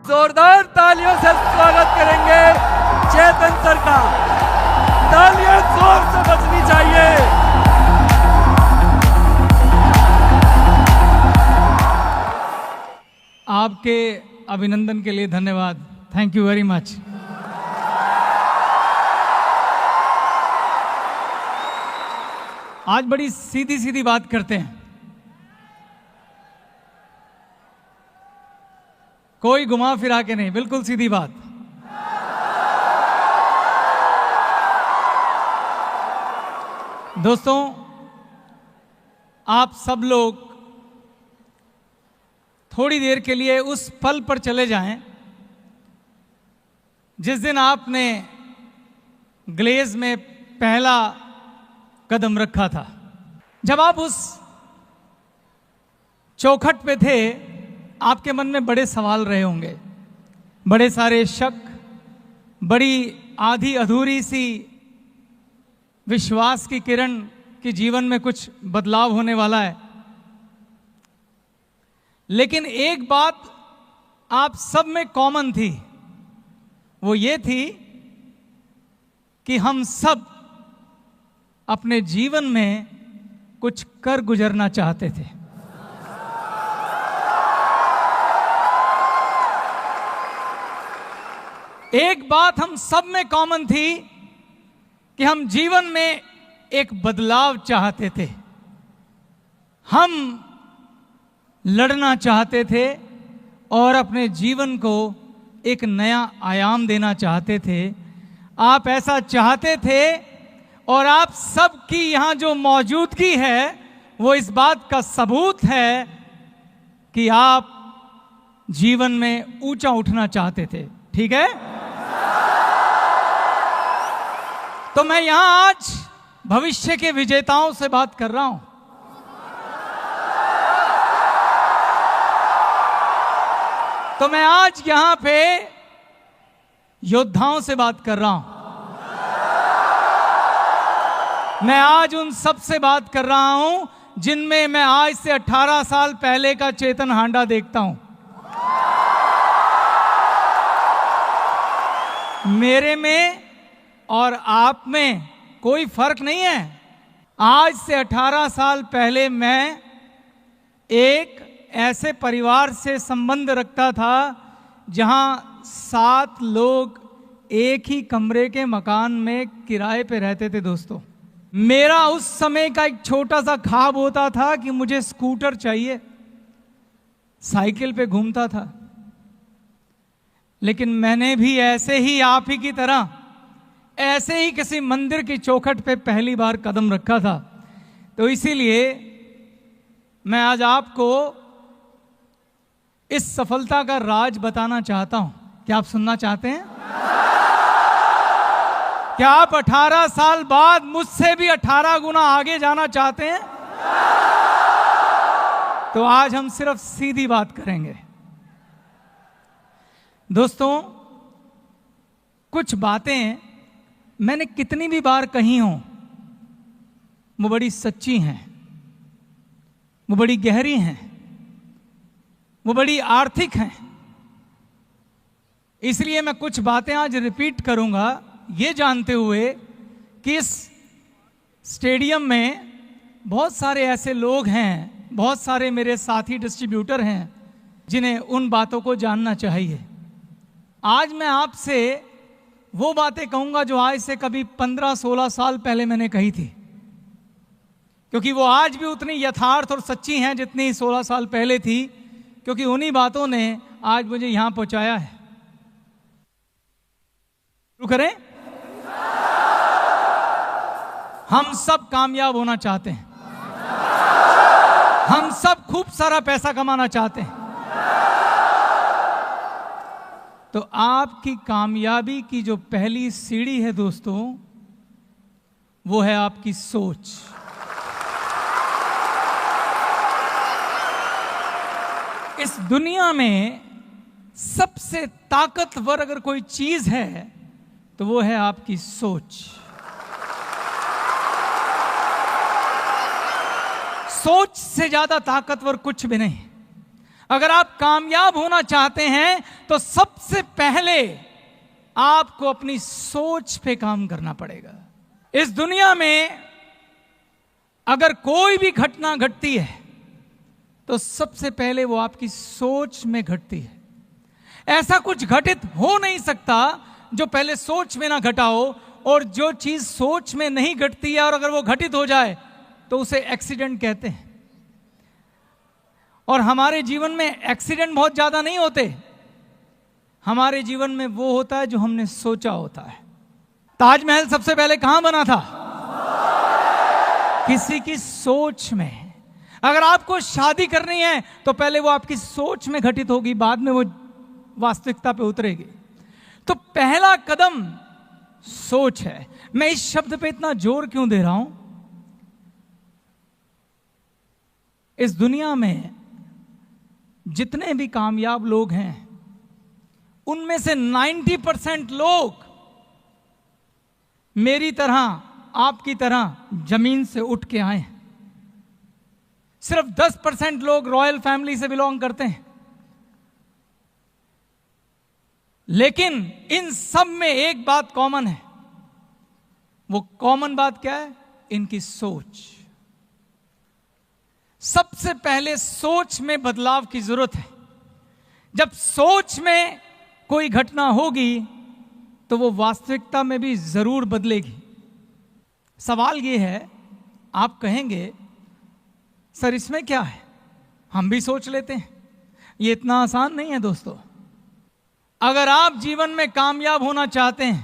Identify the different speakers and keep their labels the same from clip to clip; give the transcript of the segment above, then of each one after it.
Speaker 1: जोरदार तालियों से स्वागत करेंगे चेतन सर का। तालियां जोर से बजनी चाहिए।
Speaker 2: आपके अभिनंदन के लिए धन्यवाद। Thank you very much. आज बड़ी सीधी सीधी बात करते हैं, कोई घुमा फिरा के नहीं, बिल्कुल सीधी बात। दोस्तों, आप सब लोग थोड़ी देर के लिए उस पल पर चले जाएं जिस दिन आपने ग्लेज में पहला कदम रखा था। जब आप उस चौखट पे थे, आपके मन में बड़े सवाल रहे होंगे, बड़े सारे शक, बड़ी आधी अधूरी सी विश्वास की किरण कि जीवन में कुछ बदलाव होने वाला है। लेकिन एक बात आप सब में कॉमन थी, वो ये थी कि हम सब अपने जीवन में कुछ कर गुजरना चाहते थे। एक बात हम सब में कॉमन थी कि हम जीवन में एक बदलाव चाहते थे, हम लड़ना चाहते थे और अपने जीवन को एक नया आयाम देना चाहते थे। आप ऐसा चाहते थे और आप सबकी यहां जो मौजूदगी है वो इस बात का सबूत है कि आप जीवन में ऊंचा उठना चाहते थे। ठीक है? तो मैं यहां आज भविष्य के विजेताओं से बात कर रहा हूं। तो मैं आज यहां पे योद्धाओं से बात कर रहा हूं। मैं आज उन सब से बात कर रहा हूं जिनमें मैं आज से 18 साल पहले का चेतन हांडा देखता हूं। मेरे में और आप में कोई फर्क नहीं है। आज से 18 साल पहले मैं एक ऐसे परिवार से संबंध रखता था जहां 7 लोग एक ही कमरे के मकान में किराए पे रहते थे। दोस्तों, मेरा उस समय का एक छोटा सा ख्वाब होता था कि मुझे स्कूटर चाहिए, साइकिल पे घूमता था। लेकिन मैंने भी ऐसे ही आप ही की तरह ऐसे ही किसी मंदिर की चौखट पे पहली बार कदम रखा था। तो इसीलिए मैं आज आपको इस सफलता का राज बताना चाहता हूं। क्या आप सुनना चाहते हैं? क्या आप 18 साल बाद मुझसे भी 18 गुना आगे जाना चाहते हैं? तो आज हम सिर्फ सीधी बात करेंगे। दोस्तों, कुछ बातें मैंने कितनी भी बार कही हों, वो बड़ी सच्ची हैं, वो बड़ी गहरी हैं, वो बड़ी आर्थिक हैं। इसलिए मैं कुछ बातें आज रिपीट करूंगा, ये जानते हुए कि इस स्टेडियम में बहुत सारे ऐसे लोग हैं, बहुत सारे मेरे साथी डिस्ट्रीब्यूटर हैं जिन्हें उन बातों को जानना चाहिए। आज मैं आपसे वो बातें कहूंगा जो आज से कभी 15-16 साल पहले मैंने कही थी, क्योंकि वो आज भी उतनी यथार्थ और सच्ची हैं जितनी 16 साल पहले थी, क्योंकि उन्हीं बातों ने आज मुझे यहां पहुंचाया है। शुरू करें? हम सब कामयाब होना चाहते हैं, हम सब खूब सारा पैसा कमाना चाहते हैं। तो आपकी कामयाबी की जो पहली सीढ़ी है दोस्तों, वो है आपकी सोच। इस दुनिया में सबसे ताकतवर अगर कोई चीज है तो वो है आपकी सोच। सोच से ज्यादा ताकतवर कुछ भी नहीं। अगर आप कामयाब होना चाहते हैं तो सबसे पहले आपको अपनी सोच पे काम करना पड़ेगा। इस दुनिया में अगर कोई भी घटना घटती है तो सबसे पहले वो आपकी सोच में घटती है। ऐसा कुछ घटित हो नहीं सकता जो पहले सोच में ना घटा हो, और जो चीज सोच में नहीं घटती है और अगर वो घटित हो जाए तो उसे एक्सीडेंट कहते हैं। और हमारे जीवन में एक्सीडेंट बहुत ज्यादा नहीं होते, हमारे जीवन में वो होता है जो हमने सोचा होता है। ताजमहल सबसे पहले कहां बना था? किसी की सोच में। अगर आपको शादी करनी है तो पहले वो आपकी सोच में घटित होगी, बाद में वो वास्तविकता पे उतरेगी। तो पहला कदम सोच है। मैं इस शब्द पे इतना जोर क्यों दे रहा हूं? इस दुनिया में जितने भी कामयाब लोग हैं उनमें से 90% लोग मेरी तरह, आपकी तरह जमीन से उठ के आए हैं। सिर्फ 10% लोग रॉयल फैमिली से बिलोंग करते हैं। लेकिन इन सब में एक बात कॉमन है। वो कॉमन बात क्या है? इनकी सोच। सबसे पहले सोच में बदलाव की जरूरत है। जब सोच में कोई घटना होगी तो वो वास्तविकता में भी जरूर बदलेगी। सवाल ये है, आप कहेंगे सर इसमें क्या है, हम भी सोच लेते हैं। ये इतना आसान नहीं है दोस्तों। अगर आप जीवन में कामयाब होना चाहते हैं,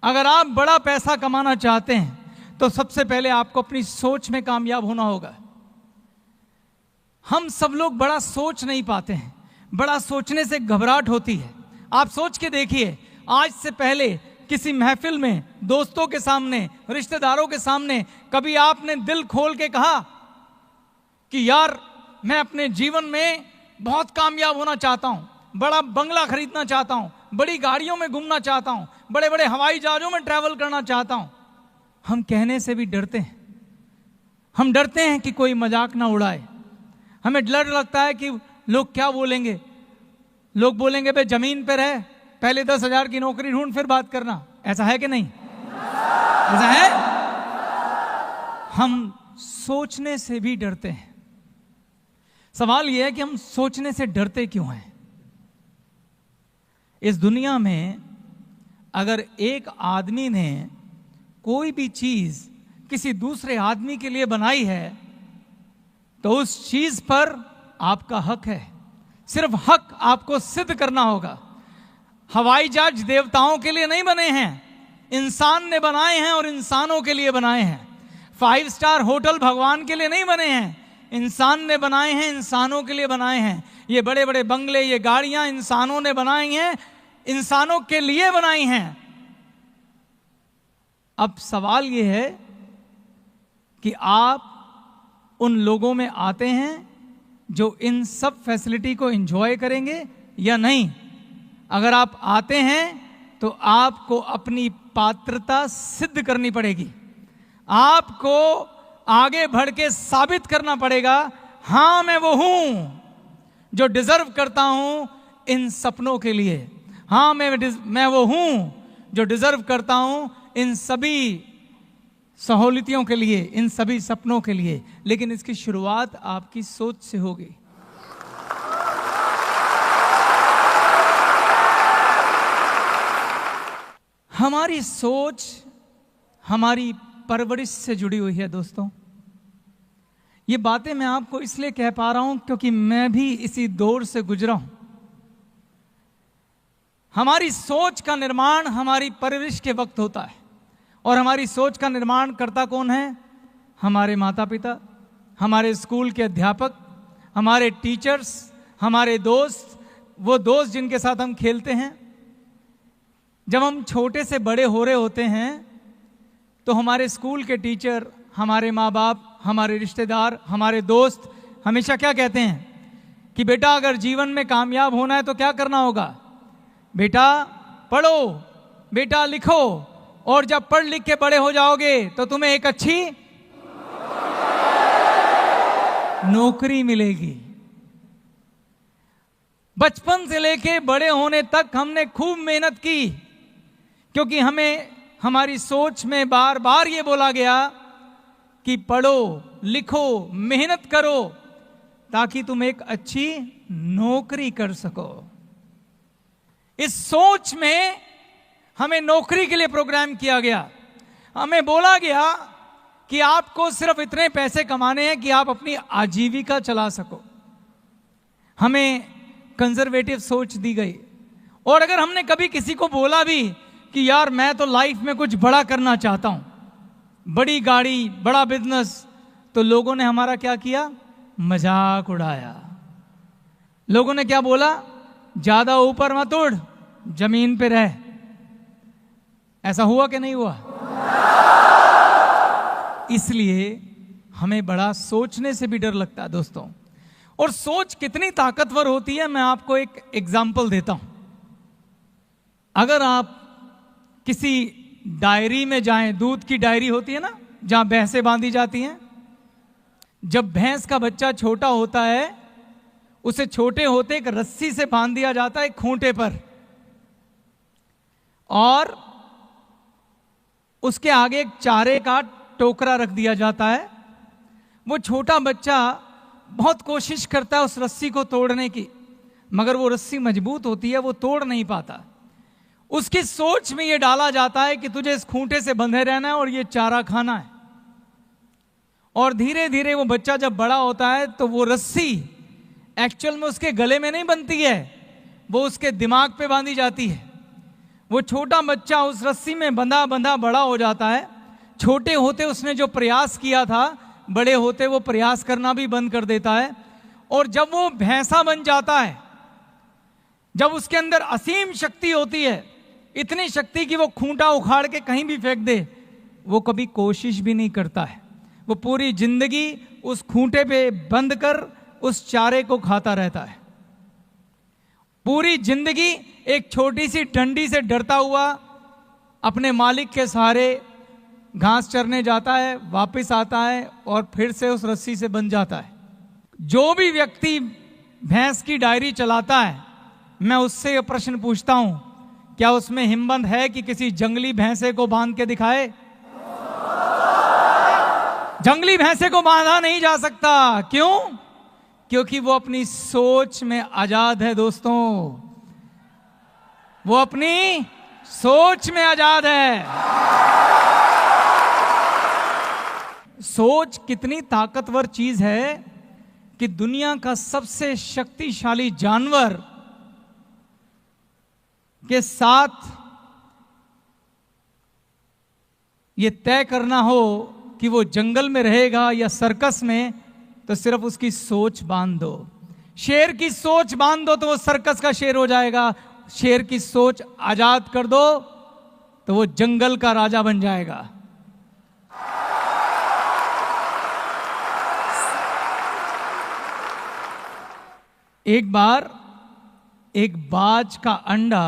Speaker 2: अगर आप बड़ा पैसा कमाना चाहते हैं, तो सबसे पहले आपको अपनी सोच में कामयाब होना होगा। हम सब लोग बड़ा सोच नहीं पाते हैं, बड़ा सोचने से घबराहट होती है। आप सोच के देखिए, आज से पहले किसी महफिल में, दोस्तों के सामने, रिश्तेदारों के सामने कभी आपने दिल खोल के कहा कि यार मैं अपने जीवन में बहुत कामयाब होना चाहता हूं, बड़ा बंगला खरीदना चाहता हूं, बड़ी गाड़ियों में घूमना चाहता हूं, बड़े बड़े हवाई जहाजों में ट्रैवल करना चाहता हूं? हम कहने से भी डरते हैं। हम डरते हैं कि कोई मजाक ना उड़ाए। हमें डर लगता है कि लोग क्या बोलेंगे। लोग बोलेंगे भाई जमीन पे रहे, पहले 10,000 की नौकरी ढूंढ फिर बात करना। ऐसा है कि नहीं? ऐसा है। हम सोचने से भी डरते हैं। सवाल यह है कि हम सोचने से डरते क्यों हैं? इस दुनिया में अगर एक आदमी ने कोई भी चीज किसी दूसरे आदमी के लिए बनाई है तो उस चीज पर आपका हक है। सिर्फ हक आपको सिद्ध करना होगा। हवाई जहाज देवताओं के लिए नहीं बने हैं, इंसान ने बनाए हैं और इंसानों के लिए बनाए हैं। 5 स्टार होटल भगवान के लिए नहीं बने हैं, इंसान ने बनाए हैं, इंसानों के लिए बनाए हैं। ये बड़े बड़े बंगले, ये गाड़ियां इंसानों ने बनाई हैं, इंसानों के लिए बनाई हैं। अब सवाल ये है कि आप उन लोगों में आते हैं जो इन सब फैसिलिटी को एंजॉय करेंगे या नहीं। अगर आप आते हैं तो आपको अपनी पात्रता सिद्ध करनी पड़ेगी। आपको आगे बढ़ के साबित करना पड़ेगा, हां मैं वो हूं जो डिजर्व करता हूं इन सपनों के लिए। हां मैं वो हूं जो डिजर्व करता हूं इन सभी सहूलियतों के लिए, इन सभी सपनों के लिए। लेकिन इसकी शुरुआत आपकी सोच से होगी। हमारी सोच हमारी परवरिश से जुड़ी हुई है दोस्तों। ये बातें मैं आपको इसलिए कह पा रहा हूं क्योंकि मैं भी इसी दौर से गुजरा हूं। हमारी सोच का निर्माण हमारी परवरिश के वक्त होता है। और हमारी सोच का निर्माण करता कौन है? हमारे माता पिता, हमारे स्कूल के अध्यापक, हमारे टीचर्स, हमारे दोस्त, वो दोस्त जिनके साथ हम खेलते हैं। जब हम छोटे से बड़े हो रहे होते हैं तो हमारे स्कूल के टीचर, हमारे माँ बाप, हमारे रिश्तेदार, हमारे दोस्त हमेशा क्या कहते हैं कि बेटा अगर जीवन में कामयाब होना है तो क्या करना होगा? बेटा पढ़ो, बेटा लिखो, और जब पढ़ लिख के बड़े हो जाओगे तो तुम्हें एक अच्छी नौकरी मिलेगी। बचपन से लेके बड़े होने तक हमने खूब मेहनत की, क्योंकि हमें हमारी सोच में बार बार ये बोला गया कि पढ़ो लिखो मेहनत करो ताकि तुम एक अच्छी नौकरी कर सको। इस सोच में हमें नौकरी के लिए प्रोग्राम किया गया। हमें बोला गया कि आपको सिर्फ इतने पैसे कमाने हैं कि आप अपनी आजीविका चला सको। हमें कंजर्वेटिव सोच दी गई। और अगर हमने कभी किसी को बोला भी कि यार मैं तो लाइफ में कुछ बड़ा करना चाहता हूं, बड़ी गाड़ी बड़ा बिजनेस, तो लोगों ने हमारा क्या किया? मजाक उड़ाया। लोगों ने क्या बोला? ज्यादा ऊपर मत उड़, जमीन पे रह। ऐसा हुआ कि नहीं हुआ? इसलिए हमें बड़ा सोचने से भी डर लगता है दोस्तों। और सोच कितनी ताकतवर होती है, मैं आपको एक एग्जाम्पल देता हूं। अगर आप किसी डायरी में जाएं, दूध की डायरी होती है ना, जहां भैंसें बांधी जाती हैं, जब भैंस का बच्चा छोटा होता है उसे छोटे होते एक रस्सी से बांध दिया जाता है खूंटे पर, और उसके आगे एक चारे का टोकरा रख दिया जाता है। वो छोटा बच्चा बहुत कोशिश करता है उस रस्सी को तोड़ने की, मगर वो रस्सी मजबूत होती है, वो तोड़ नहीं पाता। उसकी सोच में ये डाला जाता है कि तुझे इस खूंटे से बंधे रहना है और ये चारा खाना है। और धीरे धीरे वो बच्चा जब बड़ा होता है तो वो रस्सी एक्चुअल में उसके गले में नहीं बनती है, वो उसके दिमाग पे बांधी जाती है। वो छोटा बच्चा उस रस्सी में बंधा बंधा बड़ा हो जाता है। छोटे होते उसने जो प्रयास किया था, बड़े होते वो प्रयास करना भी बंद कर देता है। और जब वो भैंसा बन जाता है, जब उसके अंदर असीम शक्ति होती है, इतनी शक्ति कि वो खूंटा उखाड़ के कहीं भी फेंक दे, वो कभी कोशिश भी नहीं करता है। वो पूरी जिंदगी उस खूंटे पे बंद कर उस चारे को खाता रहता है। पूरी जिंदगी एक छोटी सी डंडी से डरता हुआ अपने मालिक के सहारे घास चरने जाता है, वापस आता है और फिर से उस रस्सी से बंध जाता है। जो भी व्यक्ति भैंस की डायरी चलाता है, मैं उससे यह प्रश्न पूछता हूं, क्या उसमें हिम्मत है कि किसी जंगली भैंसे को बांध के दिखाए? जंगली भैंसे को बांधा नहीं जा सकता। क्यों? क्योंकि वो अपनी सोच में आजाद है दोस्तों। वो अपनी सोच में आजाद है। सोच कितनी ताकतवर चीज है कि दुनिया का सबसे शक्तिशाली जानवर के साथ ये तय करना हो कि वो जंगल में रहेगा या सर्कस में, तो सिर्फ उसकी सोच बांध दो। शेर की सोच बांध दो तो वो सर्कस का शेर हो जाएगा। शेर की सोच आजाद कर दो तो वो जंगल का राजा बन जाएगा। एक बार एक बाज का अंडा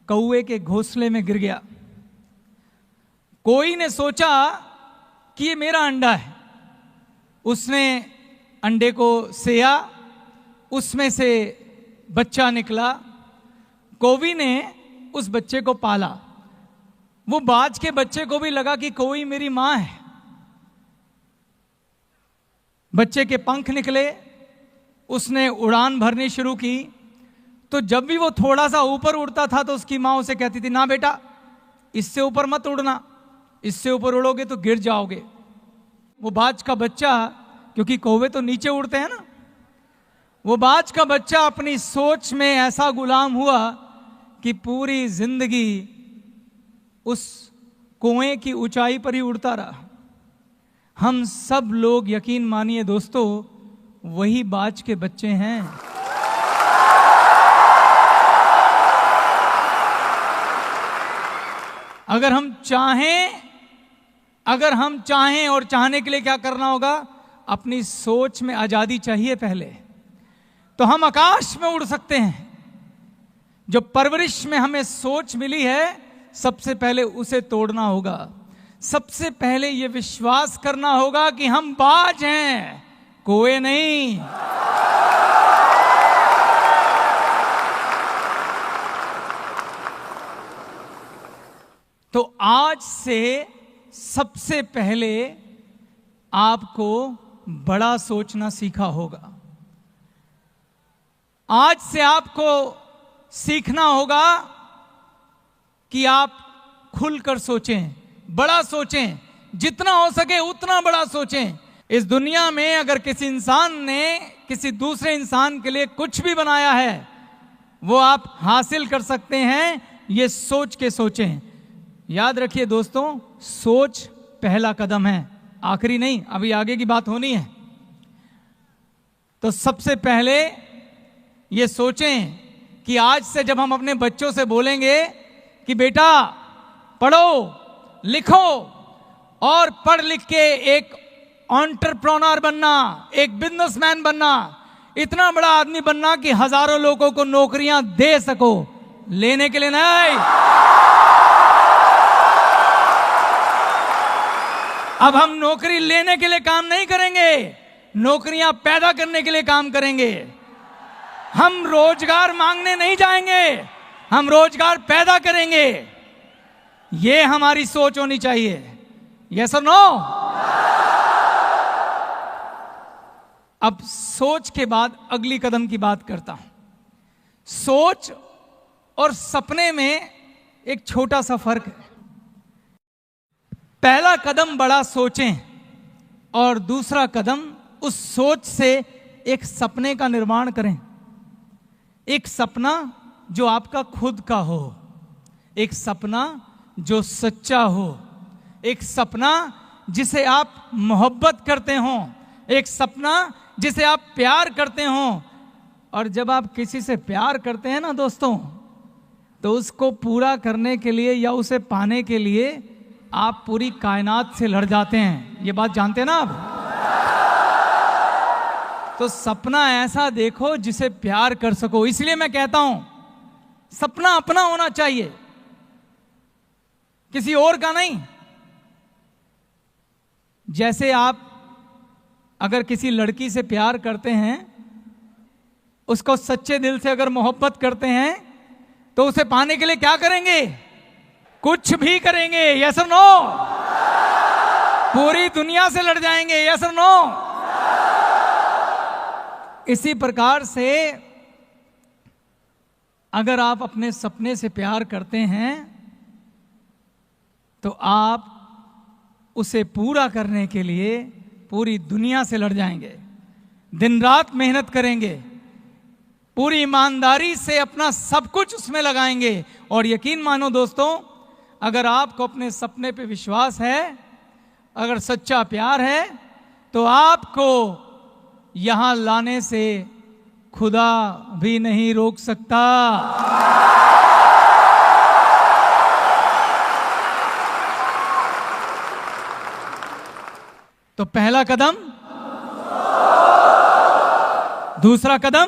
Speaker 2: कौवे के घोंसले में गिर गया। कोई ने सोचा कि ये मेरा अंडा है। उसने अंडे को सेया, उसमें से बच्चा निकला। कौवी ने उस बच्चे को पाला। वो बाज के बच्चे को भी लगा कि कौवी मेरी मां है। बच्चे के पंख निकले, उसने उड़ान भरनी शुरू की। तो जब भी वो थोड़ा सा ऊपर उड़ता था तो उसकी मां उसे कहती थी, ना बेटा इससे ऊपर मत उड़ना, इससे ऊपर उड़ोगे तो गिर जाओगे। वो बाज का बच्चा, क्योंकि कौवे तो नीचे उड़ते हैं ना, वो बाज का बच्चा अपनी सोच में ऐसा गुलाम हुआ कि पूरी जिंदगी उस कुएं की ऊंचाई पर ही उड़ता रहा। हम सब लोग यकीन मानिए दोस्तों वही बाज के बच्चे हैं। अगर हम चाहें और चाहने के लिए क्या करना होगा? अपनी सोच में आजादी चाहिए पहले, तो हम आकाश में उड़ सकते हैं। जो परवरिश में हमें सोच मिली है, सबसे पहले उसे तोड़ना होगा। सबसे पहले यह विश्वास करना होगा कि हम बाज हैं, कोई नहीं। तो आज से सबसे पहले आपको बड़ा सोचना सीखा होगा। आज से आपको सीखना होगा कि आप खुलकर सोचें, बड़ा सोचें, जितना हो सके उतना बड़ा सोचें। इस दुनिया में अगर किसी इंसान ने किसी दूसरे इंसान के लिए कुछ भी बनाया है, वो आप हासिल कर सकते हैं, ये सोच के सोचें। याद रखिए दोस्तों, सोच पहला कदम है, आखिरी नहीं। अभी आगे की बात होनी है। तो सबसे पहले ये सोचें कि आज से जब हम अपने बच्चों से बोलेंगे कि बेटा पढ़ो लिखो और पढ़ लिख के एक एंटरप्रेन्योर बनना, एक बिजनेसमैन बनना, इतना बड़ा आदमी बनना कि हजारों लोगों को नौकरियां दे सको, लेने के लिए नहीं। अब हम नौकरी लेने के लिए काम नहीं करेंगे, नौकरियां पैदा करने के लिए काम करेंगे। हम रोजगार मांगने नहीं जाएंगे, हम रोजगार पैदा करेंगे। ये हमारी सोच होनी चाहिए। यस और नो? अब सोच के बाद अगली कदम की बात करता हूं। सोच और सपने में एक छोटा सा फर्क है। पहला कदम बड़ा सोचें और दूसरा कदम उस सोच से एक सपने का निर्माण करें। एक सपना जो आपका खुद का हो, एक सपना जो सच्चा हो, एक सपना जिसे आप मोहब्बत करते हो, एक सपना जिसे आप प्यार करते हो। और जब आप किसी से प्यार करते हैं ना दोस्तों, तो उसको पूरा करने के लिए या उसे पाने के लिए आप पूरी कायनात से लड़ जाते हैं। ये बात जानते हैं ना आप? तो सपना ऐसा देखो जिसे प्यार कर सको। इसलिए मैं कहता हूं सपना अपना होना चाहिए, किसी और का नहीं। जैसे आप अगर किसी लड़की से प्यार करते हैं, उसको सच्चे दिल से अगर मोहब्बत करते हैं, तो उसे पाने के लिए क्या करेंगे? कुछ भी करेंगे। यस और नो? पूरी दुनिया से लड़ जाएंगे। यस और नो? इसी प्रकार से अगर आप अपने सपने से प्यार करते हैं, तो आप उसे पूरा करने के लिए पूरी दुनिया से लड़ जाएंगे, दिन रात मेहनत करेंगे, पूरी ईमानदारी से अपना सब कुछ उसमें लगाएंगे। और यकीन मानो दोस्तों, अगर आपको अपने सपने पे विश्वास है, अगर सच्चा प्यार है, तो आपको यहां लाने से खुदा भी नहीं रोक सकता। तो पहला कदम, दूसरा कदम,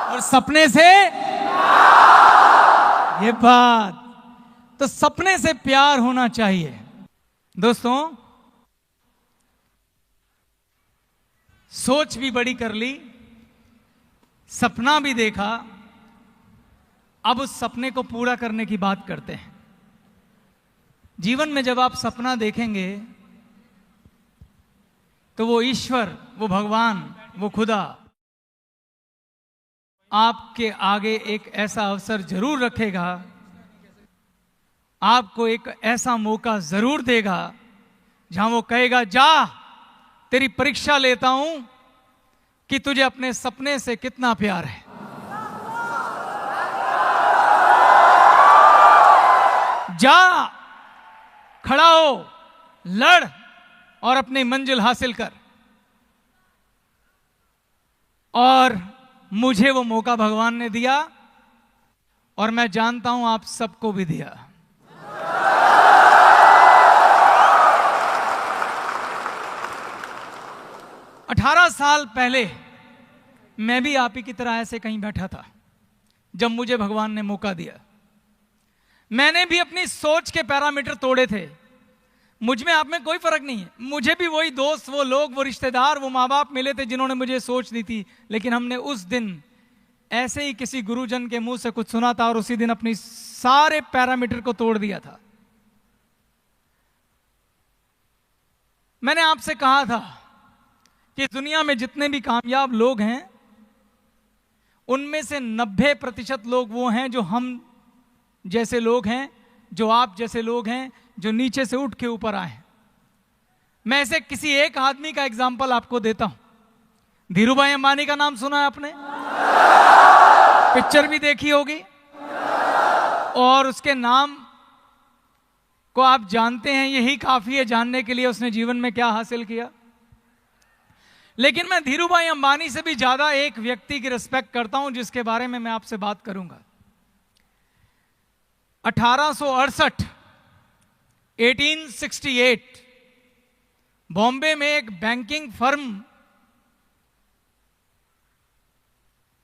Speaker 2: और सपने से ये बात। तो सपने से प्यार होना चाहिए दोस्तों। सोच भी बड़ी कर ली, सपना भी देखा, अब उस सपने को पूरा करने की बात करते हैं। जीवन में जब आप सपना देखेंगे, तो वो ईश्वर, वो भगवान, वो खुदा आपके आगे एक ऐसा अवसर जरूर रखेगा, आपको एक ऐसा मौका जरूर देगा जहां वो कहेगा, जा तेरी परीक्षा लेता हूं कि तुझे अपने सपने से कितना प्यार है। जा, खड़ा हो, लड़ और अपनी मंजिल हासिल कर। और मुझे वो मौका भगवान ने दिया, और मैं जानता हूं आप सबको भी दिया। अठारह साल पहले मैं भी आप ही की तरह ऐसे कहीं बैठा था, जब मुझे भगवान ने मौका दिया। मैंने भी अपनी सोच के पैरामीटर तोड़े थे। मुझ में आप में कोई फर्क नहीं है। मुझे भी वही दोस्त, वो लोग, वो रिश्तेदार, वो माँ बाप मिले थे जिन्होंने मुझे सोच दी थी। लेकिन हमने उस दिन ऐसे ही किसी गुरुजन के मुंह से कुछ सुना था और उसी दिन अपनी सारे पैरामीटर को तोड़ दिया था। मैंने आपसे कहा था कि दुनिया में जितने भी कामयाब लोग हैं उनमें से 90% लोग वो हैं जो हम जैसे लोग हैं, जो आप जैसे लोग हैं, जो नीचे से उठ के ऊपर आए। मैं ऐसे किसी एक आदमी का एग्जाम्पल आपको देता हूं। धीरूभाई अंबानी का नाम सुना है आपने? पिक्चर भी देखी होगी और उसके नाम को आप जानते हैं, यही काफी है जानने के लिए उसने जीवन में क्या हासिल किया। लेकिन मैं धीरूभाई अंबानी से भी ज्यादा एक व्यक्ति की रिस्पेक्ट करता हूं जिसके बारे में मैं आपसे बात करूंगा। 1868 1868 बॉम्बे में एक बैंकिंग फर्म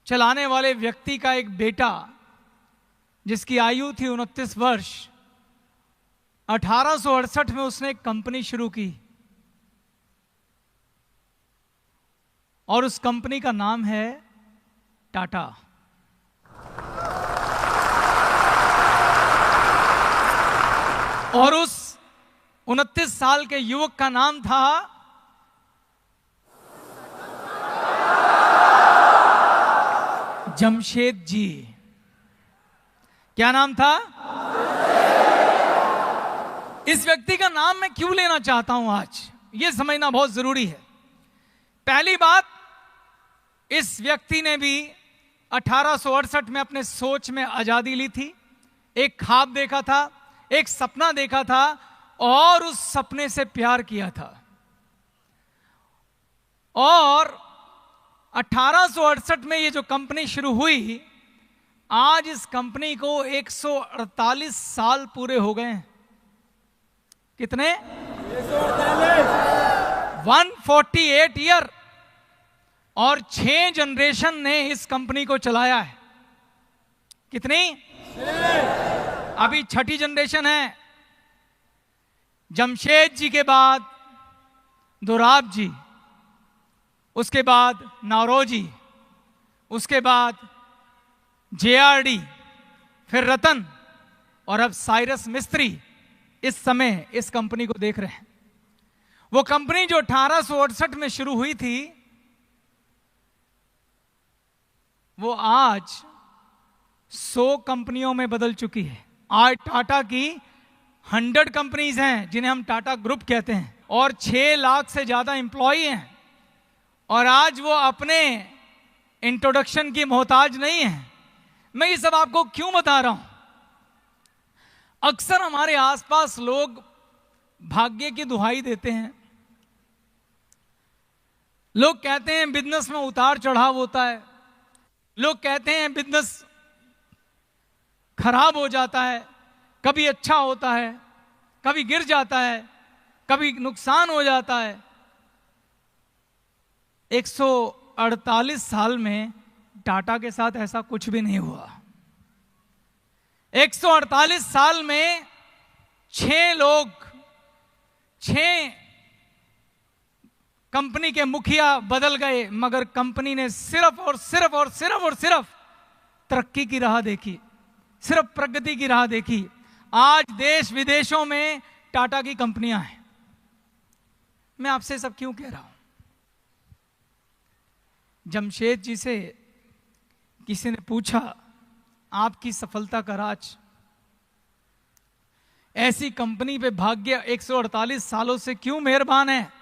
Speaker 2: चलाने वाले व्यक्ति का एक बेटा जिसकी आयु थी 29 वर्ष, 1868 में उसने एक कंपनी शुरू की और उस कंपनी का नाम है टाटा। और उस 29 साल के युवक का नाम था जमशेद जी। क्या नाम था? इस व्यक्ति का नाम मैं क्यों लेना चाहता हूं आज, यह समझना बहुत जरूरी है। पहली बात, इस व्यक्ति ने भी 1868 में अपने सोच में आजादी ली थी, एक ख्वाब देखा था, एक सपना देखा था और उस सपने से प्यार किया था। और 1868 में ये जो कंपनी शुरू हुई, आज इस कंपनी को 148 साल पूरे हो गए हैं। कितने? 148 ईयर। और 6 जनरेशन ने इस कंपनी को चलाया है। कितनी? अभी 6ठी जनरेशन है। जमशेद जी के बाद दोराब जी, उसके बाद नौरोजी, उसके बाद JRD, फिर रतन और अब साइरस मिस्त्री इस समय इस कंपनी को देख रहे हैं। वो कंपनी जो 1868 में शुरू हुई थी, वो आज 100 कंपनियों में बदल चुकी है। आज टाटा की 100 कंपनीज हैं जिन्हें हम टाटा ग्रुप कहते हैं और 6 लाख से ज्यादा एम्प्लॉई हैं। और आज वो अपने इंट्रोडक्शन की मोहताज नहीं है। मैं ये सब आपको क्यों बता रहा हूं? अक्सर हमारे आसपास लोग भाग्य की दुहाई देते हैं। लोग कहते हैं बिजनेस में उतार चढ़ाव होता है, लोग कहते हैं बिजनेस खराब हो जाता है, कभी अच्छा होता है, कभी गिर जाता है, कभी नुकसान हो जाता है। 148 साल में टाटा के साथ ऐसा कुछ भी नहीं हुआ। 148 साल में 6 लोग, 6 कंपनी के मुखिया बदल गए, मगर कंपनी ने सिर्फ और सिर्फ और सिर्फ और सिर्फ तरक्की की राह देखी, सिर्फ प्रगति की राह देखी। आज देश विदेशों में टाटा की कंपनियां हैं। मैं आपसे सब क्यों कह रहा हूं? जमशेद जी से किसी ने पूछा, आपकी सफलता का राज? ऐसी कंपनी पे भाग्य 148 सालों से क्यों मेहरबान है?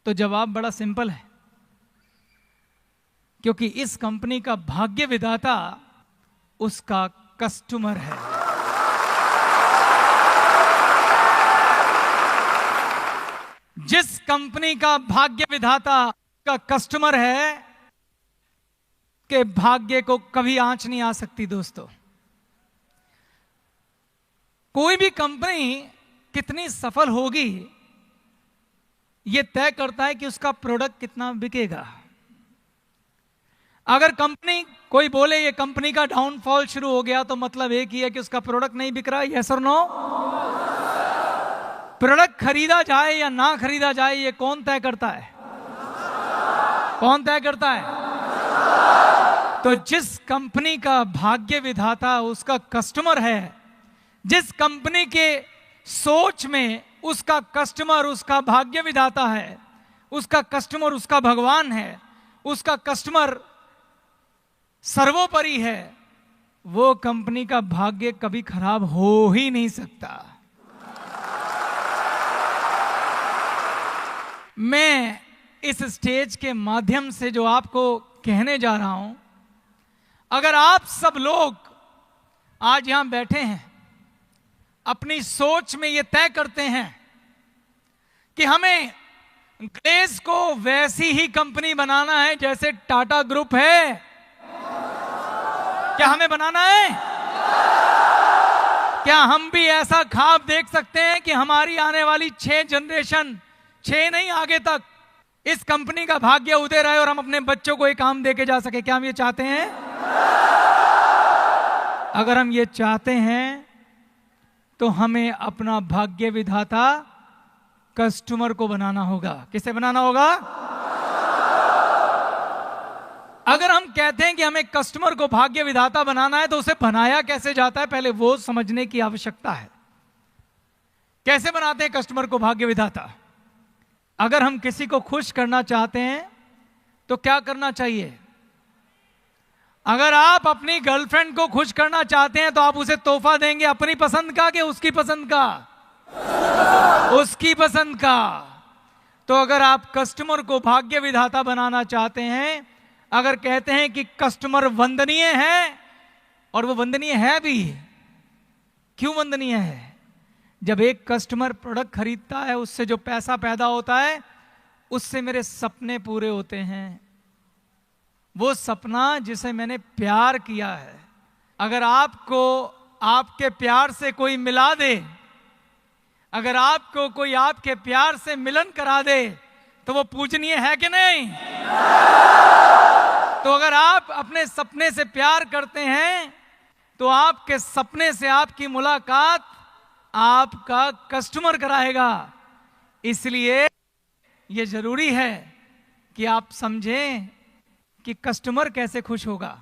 Speaker 2: तो जवाब बड़ा सिंपल है, क्योंकि इस कंपनी का भाग्य विधाता उसका कस्टमर है। जिस कंपनी का भाग्य विधाता का कस्टमर है, के भाग्य को कभी आंच नहीं आ सकती। दोस्तों, कोई भी कंपनी कितनी सफल होगी यह तय करता है कि उसका प्रोडक्ट कितना बिकेगा। अगर कंपनी कोई बोले ये कंपनी का डाउनफॉल शुरू हो गया, तो मतलब एक ही है कि उसका प्रोडक्ट नहीं बिक रहा है। यस और नो? प्रोडक्ट खरीदा जाए या ना खरीदा जाए, ये कौन तय करता है? कौन तय करता है? तो जिस कंपनी का भाग्य विधाता उसका कस्टमर है, जिस कंपनी के सोच में उसका कस्टमर उसका भाग्य विधाता है, उसका कस्टमर उसका भगवान है, उसका कस्टमर सर्वोपरि है, वो कंपनी का भाग्य कभी खराब हो ही नहीं सकता। मैं इस स्टेज के माध्यम से जो आपको कहने जा रहा हूं, अगर आप सब लोग आज यहां बैठे हैं, अपनी सोच में ये तय करते हैं कि हमें ग्लेस को वैसी ही कंपनी बनाना है जैसे टाटा ग्रुप है, क्या हमें बनाना है? क्या हम भी ऐसा ख्वाब देख सकते हैं कि हमारी आने वाली 6 जनरेशन, 6 नहीं आगे तक, इस कंपनी का भाग्य उदय रहे और हम अपने बच्चों को एक काम दे के जा सके? क्या हम ये चाहते हैं? अगर हम ये चाहते हैं तो हमें अपना भाग्य विधाता कस्टमर को बनाना होगा। किसे बनाना होगा? अगर हम कहते हैं कि हमें कस्टमर को भाग्य विधाता बनाना है तो उसे बनाया कैसे जाता है, पहले वो समझने की आवश्यकता है। कैसे बनाते हैं कस्टमर को भाग्य विधाता? अगर हम किसी को खुश करना चाहते हैं तो क्या करना चाहिए? अगर आप अपनी गर्लफ्रेंड को खुश करना चाहते हैं तो आप उसे तोहफा देंगे अपनी पसंद का कि उसकी पसंद का? उसकी पसंद का। तो अगर आप कस्टमर को भाग्य विधाता बनाना चाहते हैं, अगर कहते हैं कि कस्टमर वंदनीय है, और वो वंदनीय है भी, क्यों वंदनीय है? जब एक कस्टमर प्रोडक्ट खरीदता है, उससे जो पैसा पैदा होता है, उससे मेरे सपने पूरे होते हैं। वो सपना जिसे मैंने प्यार किया है, अगर आपको आपके प्यार से कोई मिला दे, अगर आपको कोई आपके प्यार से मिलन करा दे, तो वो पूजनीय है कि नहीं? तो अगर आप अपने सपने से प्यार करते हैं तो आपके सपने से आपकी मुलाकात आपका कस्टमर कराएगा। इसलिए यह जरूरी है कि आप समझें कि कस्टमर कैसे खुश होगा,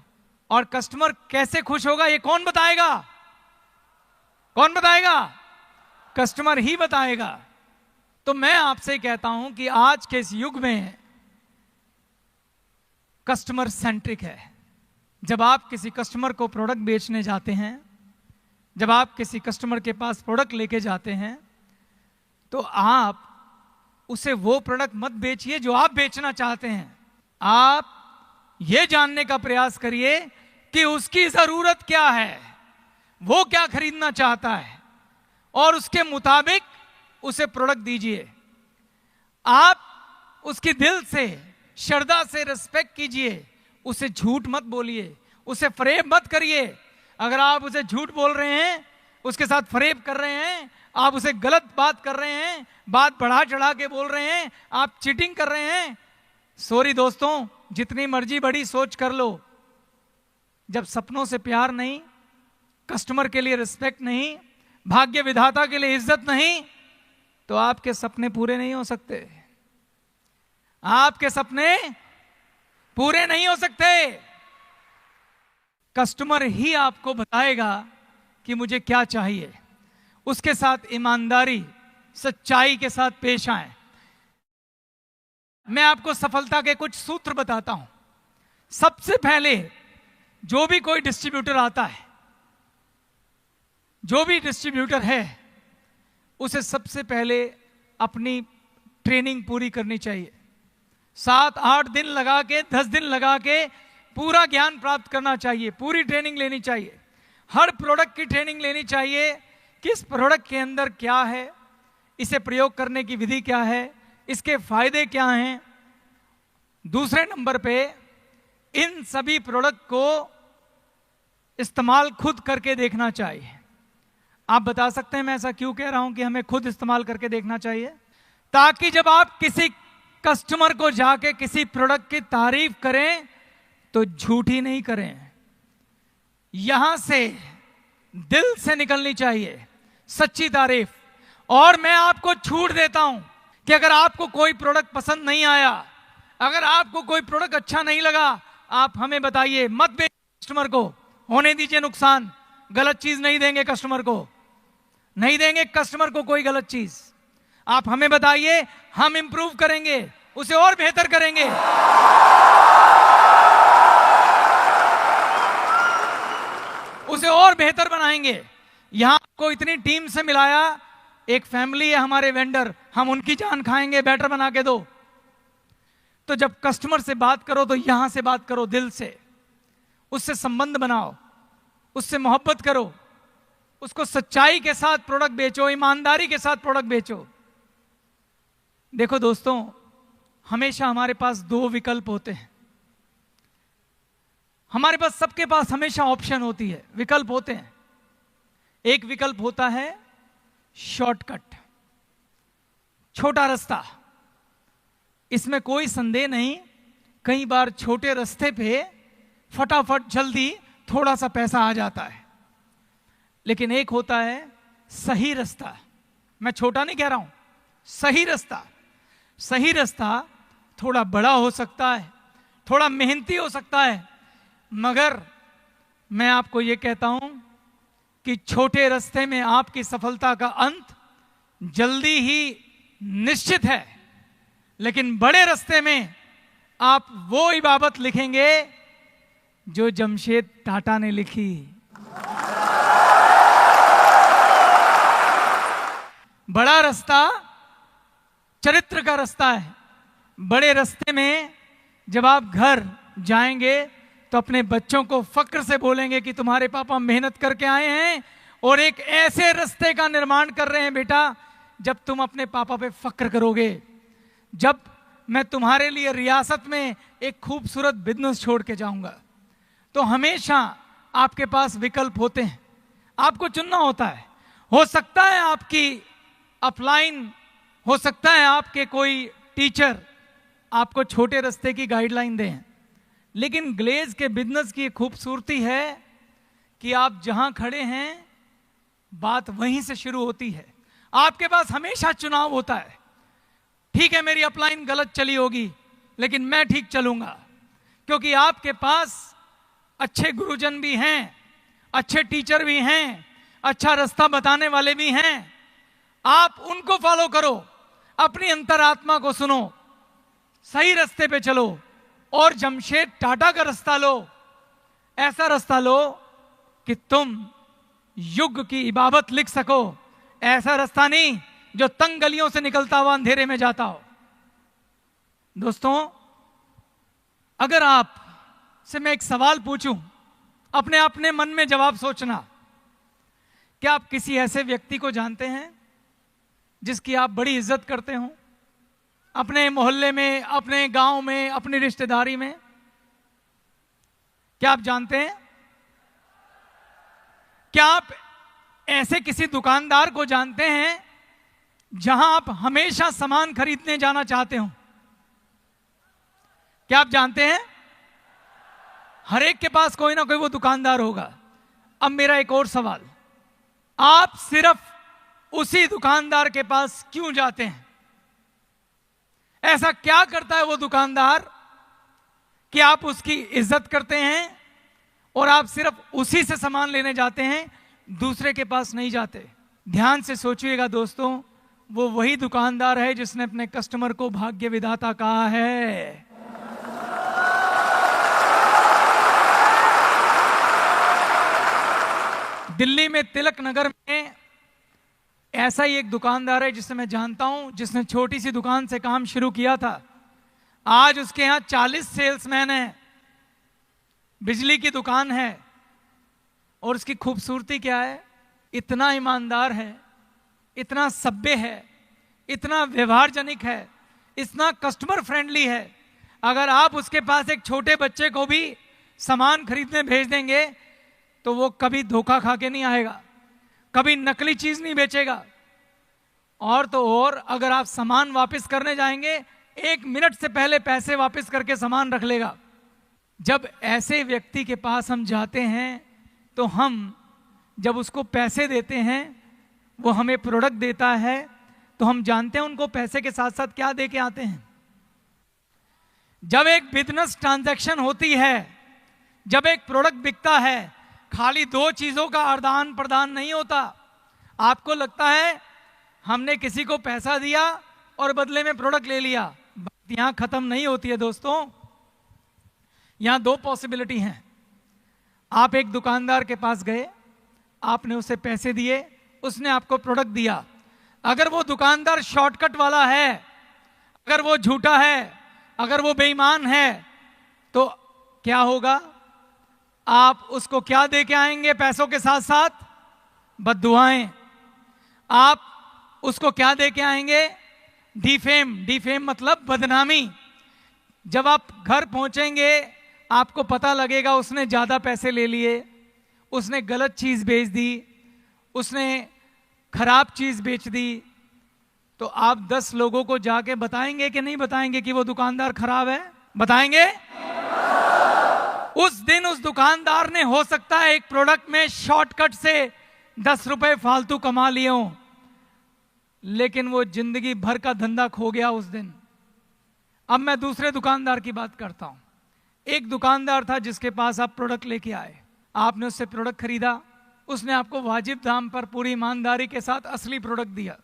Speaker 2: और कस्टमर कैसे खुश होगा ये कौन बताएगा? कौन बताएगा? कस्टमर ही बताएगा। तो मैं आपसे कहता हूं कि आज के इस युग में कस्टमर सेंट्रिक है। जब आप किसी कस्टमर को प्रोडक्ट बेचने जाते हैं, जब आप किसी कस्टमर के पास प्रोडक्ट लेके जाते हैं, तो आप उसे वो प्रोडक्ट मत बेचिए जो आप बेचना चाहते हैं। आप ये जानने का प्रयास करिए कि उसकी जरूरत क्या है, वो क्या खरीदना चाहता है, और उसके मुताबिक उसे प्रोडक्ट दीजिए। आप उसकी दिल से, श्रद्धा से रिस्पेक्ट कीजिए, उसे झूठ मत बोलिए, उसे फरेब मत करिए। अगर आप उसे झूठ बोल रहे हैं, उसके साथ फरेब कर रहे हैं, आप उसे गलत बात कर रहे हैं, बात बढ़ा चढ़ा के बोल रहे हैं, आप चीटिंग कर रहे हैं, सॉरी दोस्तों, जितनी मर्जी बड़ी सोच कर लो, जब सपनों से प्यार नहीं, कस्टमर के लिए रिस्पेक्ट नहीं, भाग्य विधाता के लिए इज्जत नहीं, तो आपके सपने पूरे नहीं हो सकते। आपके सपने पूरे नहीं हो सकते। कस्टमर ही आपको बताएगा कि मुझे क्या चाहिए। उसके साथ ईमानदारी, सच्चाई के साथ पेश आए। मैं आपको सफलता के कुछ सूत्र बताता हूं। सबसे पहले जो भी कोई डिस्ट्रीब्यूटर आता है, जो भी डिस्ट्रीब्यूटर है, उसे सबसे पहले अपनी ट्रेनिंग पूरी करनी चाहिए। 7-8 दिन लगा के, 10 दिन लगा के पूरा ज्ञान प्राप्त करना चाहिए, पूरी ट्रेनिंग लेनी चाहिए। हर प्रोडक्ट की ट्रेनिंग लेनी चाहिए कि इस प्रोडक्ट के अंदर क्या है, इसे प्रयोग करने की विधि क्या है, इसके फायदे क्या हैं। दूसरे नंबर पे इन सभी प्रोडक्ट को इस्तेमाल खुद करके देखना चाहिए। आप बता सकते हैं मैं ऐसा क्यों कह रहा हूं कि हमें खुद इस्तेमाल करके देखना चाहिए? ताकि जब आप किसी कस्टमर को जाके किसी प्रोडक्ट की तारीफ करें तो झूठी नहीं करें, यहां से दिल से निकलनी चाहिए सच्ची तारीफ। और मैं आपको छूट देता हूं कि अगर आपको कोई प्रोडक्ट पसंद नहीं आया, अगर आपको कोई प्रोडक्ट अच्छा नहीं लगा, आप हमें बताइए, मत बेचिए कस्टमर को, होने दीजिए नुकसान, गलत चीज नहीं देंगे कस्टमर को, नहीं देंगे कस्टमर को कोई गलत चीज। आप हमें बताइए, हम इंप्रूव करेंगे, उसे और बेहतर करेंगे। उसे और बेहतर बनाएंगे। यहां आपको इतनी टीम से मिलाया, एक फैमिली है हमारे वेंडर, हम उनकी जान खाएंगे, बेटर बना के दो। तो जब कस्टमर से बात करो तो यहां से बात करो, दिल से, उससे संबंध बनाओ, उससे मोहब्बत करो, उसको सच्चाई के साथ प्रोडक्ट बेचो, ईमानदारी के साथ प्रोडक्ट बेचो। देखो दोस्तों, हमेशा हमारे पास दो विकल्प होते हैं। हमारे पास, सबके पास हमेशा ऑप्शन होती है, विकल्प होते हैं। एक विकल्प होता है शॉर्टकट, छोटा रास्ता। इसमें कोई संदेह नहीं, कई बार छोटे रास्ते पे फटाफट जल्दी थोड़ा सा पैसा आ जाता है। लेकिन एक होता है सही रास्ता। मैं छोटा नहीं कह रहा हूं, सही रास्ता। सही रास्ता थोड़ा बड़ा हो सकता है, थोड़ा मेहनती हो सकता है, मगर मैं आपको यह कहता हूं कि छोटे रास्ते में आपकी सफलता का अंत जल्दी ही निश्चित है। लेकिन बड़े रास्ते में आप वो इबारत लिखेंगे जो जमशेद टाटा ने लिखी। बड़ा रास्ता चरित्र का रास्ता है। बड़े रास्ते में जब आप घर जाएंगे तो अपने बच्चों को फक्र से बोलेंगे कि तुम्हारे पापा मेहनत करके आए हैं और एक ऐसे रास्ते का निर्माण कर रहे हैं बेटा, जब तुम अपने पापा पे फक्र करोगे। जब मैं तुम्हारे लिए रियासत में एक खूबसूरत बिजनेस छोड़ के जाऊंगा। तो हमेशा आपके पास विकल्प होते हैं, आपको चुनना होता है। हो सकता है आपकी अपलाइन, हो सकता है आपके कोई टीचर आपको छोटे रास्ते की गाइडलाइन दें, लेकिन ग्लेज के बिजनेस की खूबसूरती है कि आप जहां खड़े हैं बात वहीं से शुरू होती है। आपके पास हमेशा चुनाव होता है। ठीक है, मेरी अपलाइन गलत चली होगी, लेकिन मैं ठीक चलूंगा, क्योंकि आपके पास अच्छे गुरुजन भी हैं, अच्छे टीचर भी हैं, अच्छा रास्ता बताने वाले भी हैं। आप उनको फॉलो करो, अपनी अंतरात्मा को सुनो, सही रास्ते पे चलो और जमशेद टाटा का रास्ता लो। ऐसा रास्ता लो कि तुम युग की इबादत लिख सको। ऐसा रास्ता नहीं जो तंग गलियों से निकलता हुआ अंधेरे में जाता हो। दोस्तों, अगर आप से मैं एक सवाल पूछूं, अपने मन में जवाब सोचना। क्या आप किसी ऐसे व्यक्ति को जानते हैं जिसकी आप बड़ी इज्जत करते हो? अपने मोहल्ले में, अपने गांव में, अपनी रिश्तेदारी में? क्या आप जानते हैं? क्या आप ऐसे किसी दुकानदार को जानते हैं जहां आप हमेशा सामान खरीदने जाना चाहते हो? क्या आप जानते हैं? हर एक के पास कोई ना कोई वो दुकानदार होगा। अब मेरा एक और सवाल, आप सिर्फ उसी दुकानदार के पास क्यों जाते हैं? ऐसा क्या करता है वो दुकानदार कि आप उसकी इज्जत करते हैं और आप सिर्फ उसी से सामान लेने जाते हैं, दूसरे के पास नहीं जाते? ध्यान से सोचिएगा दोस्तों, वो वही दुकानदार है जिसने अपने कस्टमर को भाग्य विधाता कहा है। दिल्ली में तिलक नगर में ऐसा ही एक दुकानदार है जिसे मैं जानता हूं, जिसने छोटी सी दुकान से काम शुरू किया था। आज उसके यहां 40 सेल्समैन हैं, बिजली की दुकान है। और उसकी खूबसूरती क्या है? इतना ईमानदार है, इतना सभ्य है, इतना व्यवहारजनिक है, इतना कस्टमर फ्रेंडली है। अगर आप उसके पास एक छोटे बच्चे को भी सामान खरीदने भेज देंगे तो वो कभी धोखा खा के नहीं आएगा, कभी नकली चीज नहीं बेचेगा। और तो और, अगर आप सामान वापस करने जाएंगे, 1 मिनट से पहले पैसे वापस करके सामान रख लेगा। जब ऐसे व्यक्ति के पास हम जाते हैं तो हम जब उसको पैसे देते हैं, वो हमें प्रोडक्ट देता है, तो हम जानते हैं उनको पैसे के साथ साथ क्या दे के आते हैं। जब एक बिजनेस ट्रांजैक्शन होती है, जब एक प्रोडक्ट बिकता है, खाली दो चीजों का आदान प्रदान नहीं होता। आपको लगता है हमने किसी को पैसा दिया और बदले में प्रोडक्ट ले लिया, बात यहां खत्म नहीं होती है दोस्तों। यहां दो पॉसिबिलिटी हैं। आप एक दुकानदार के पास गए, आपने उसे पैसे दिए, उसने आपको प्रोडक्ट दिया। अगर वो दुकानदार शॉर्टकट वाला है, अगर वो झूठा है, अगर वो बेईमान है, तो क्या होगा? आप उसको क्या दे के आएंगे पैसों के साथ साथ? बद्दुआएं। आप उसको क्या दे के आएंगे? डिफेम। डिफेम मतलब बदनामी। जब आप घर पहुंचेंगे आपको पता लगेगा उसने ज्यादा पैसे ले लिए, उसने गलत चीज बेच दी, उसने खराब चीज बेच दी, तो आप 10 लोगों को जाके बताएंगे कि नहीं बताएंगे कि वो दुकानदार खराब है? बताएंगे? उस दिन उस दुकानदार ने हो सकता है एक प्रोडक्ट में शॉर्टकट से 10 रुपए फालतू कमा लिए हों, लेकिन वो जिंदगी भर का धंधा खो गया उस दिन। अब मैं दूसरे दुकानदार की बात करता हूं। एक दुकानदार था जिसके पास आप प्रोडक्ट लेके आए, आपने उससे प्रोडक्ट खरीदा, उसने आपको वाजिब दाम पर पूरी ईमानदारी के साथ असली प्रोडक्ट दिया।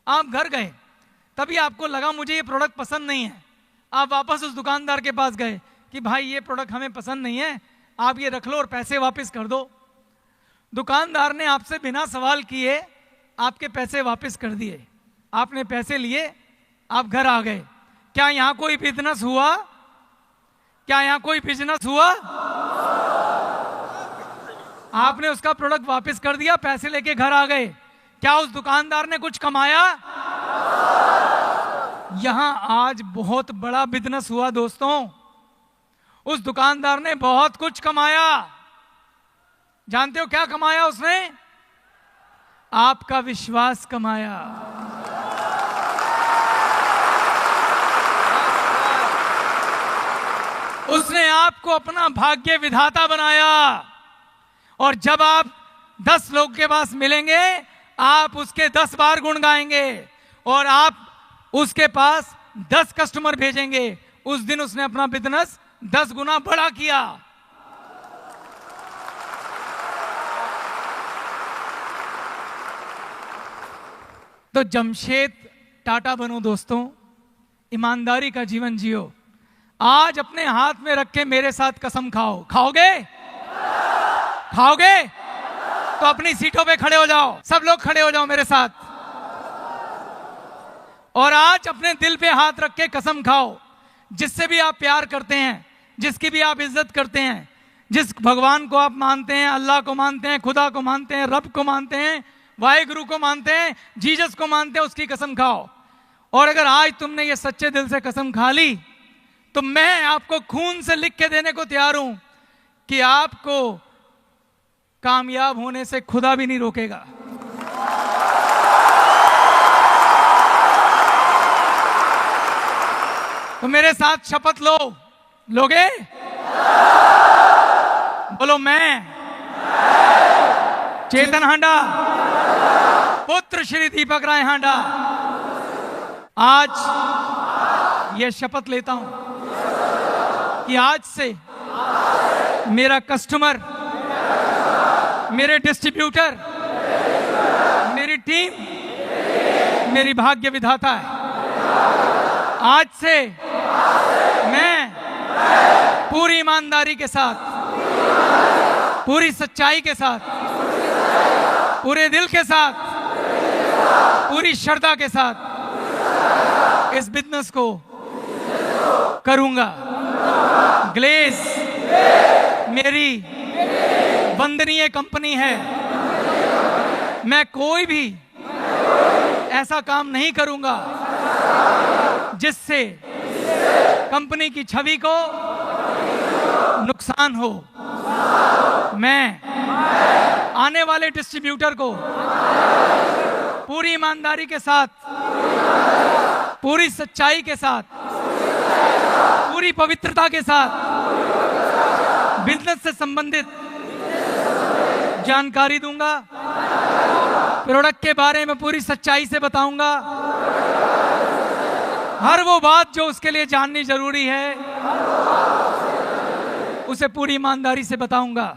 Speaker 2: आप घर गए, तभी आपको लगा मुझे ये प्रोडक्ट पसंद नहीं है। आप वापस उस दुकानदार के पास गए कि भाई ये प्रोडक्ट हमें पसंद नहीं है, आप ये रख लो और पैसे वापस कर दो। दुकानदार ने आपसे बिना सवाल किए आपके पैसे वापस कर दिए, आपने पैसे लिए, आप घर आ गए। क्या यहां कोई बिजनेस हुआ? क्या यहां कोई बिजनेस हुआ? आपने उसका प्रोडक्ट वापस कर दिया, पैसे लेके घर आ गए। क्या उस दुकानदार ने कुछ कमाया? यहां आज बहुत बड़ा बिजनेस हुआ दोस्तों। उस दुकानदार ने बहुत कुछ कमाया। जानते हो क्या कमाया उसने? आपका विश्वास कमाया। उसने आपको अपना भाग्य विधाता बनाया। और जब आप 10 लोग के पास मिलेंगे, आप उसके 10 बार गुण गाएंगे और आप उसके पास 10 कस्टमर भेजेंगे। उस दिन उसने अपना बिजनेस 10 गुना बड़ा किया। तो जमशेद टाटा बनो दोस्तों, ईमानदारी का जीवन जियो। आज अपने हाथ में रख के मेरे साथ कसम खाओ। खाओगे? खाओगे? तो अपनी सीटों पे खड़े हो जाओ। सब लोग खड़े हो जाओ मेरे साथ। और आज अपने दिल पे हाथ रख के कसम खाओ, जिससे भी आप प्यार करते हैं, जिसकी भी आप इज्जत करते हैं, जिस भगवान को आप मानते हैं, अल्लाह को मानते हैं, खुदा को मानते हैं, रब को मानते हैं, वाहिगुरु को मानते हैं, जीसस को मानते हैं, उसकी कसम खाओ। और अगर आज तुमने ये सच्चे दिल से कसम खा ली, तो मैं आपको खून से लिख के देने को तैयार हूं कि आपको कामयाब होने से खुदा भी नहीं रोकेगा। तो मेरे साथ शपथ लो। लोगे? बोलो। मैं चेतन हांडा, पुत्र श्री दीपक राय हांडा, आज यह शपथ लेता हूं कि आज से मेरा कस्टमर, मेरे डिस्ट्रीब्यूटर, मेरी टीम मेरी भाग्य विधाता है। आज से मैं पूरी ईमानदारी के साथ, पूरी सच्चाई के साथ, पूरे दिल के साथ, पूरी श्रद्धा के साथ इस बिजनेस को करूंगा। ग्लेज मेरी वंदनीय कंपनी है। मैं कोई भी ऐसा काम नहीं करूंगा जिससे कंपनी की छवि को नुकसान हो। मैं आने वाले डिस्ट्रीब्यूटर को पूरी ईमानदारी के साथ, पूरी सच्चाई के साथ, पूरी पवित्रता के साथ बिजनेस से संबंधित जानकारी दूंगा। प्रोडक्ट के बारे में पूरी सच्चाई से बताऊंगा। हर वो बात जो उसके लिए जाननी जरूरी है उसे पूरी ईमानदारी से बताऊंगा।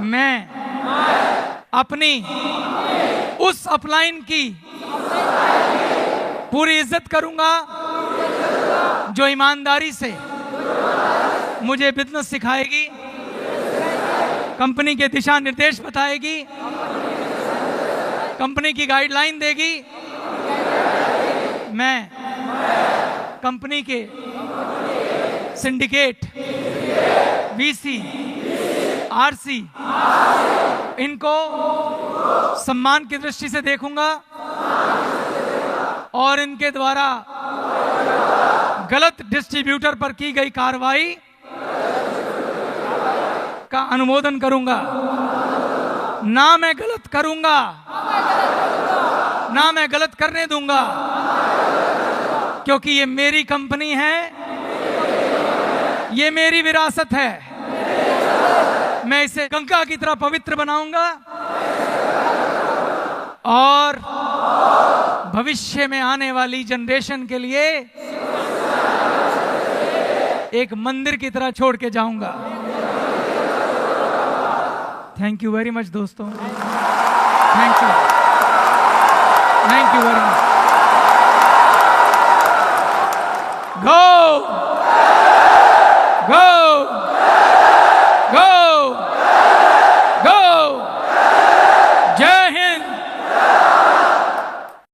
Speaker 2: मैं अपनी उस अपलाइन की पूरी इज्जत करूंगा जो ईमानदारी से मुझे बिजनेस सिखाएगी, कंपनी के दिशा निर्देश बताएगी, कंपनी की गाइडलाइन देगी। मैं कंपनी के सिंडिकेट, वीसी, आरसी इनको सम्मान की दृष्टि से देखूंगा और इनके द्वारा गलत डिस्ट्रीब्यूटर पर की गई कार्रवाई का अनुमोदन करूंगा। ना मैं गलत करूंगा, ना मैं गलत करने दूंगा, क्योंकि ये मेरी कंपनी है, ये मेरी विरासत है। मैं इसे गंगा की तरह पवित्र बनाऊंगा और भविष्य में आने वाली जनरेशन के लिए एक मंदिर की तरह छोड़ के जाऊंगा। थैंक यू वेरी मच दोस्तों, थैंक यू वेरी मच।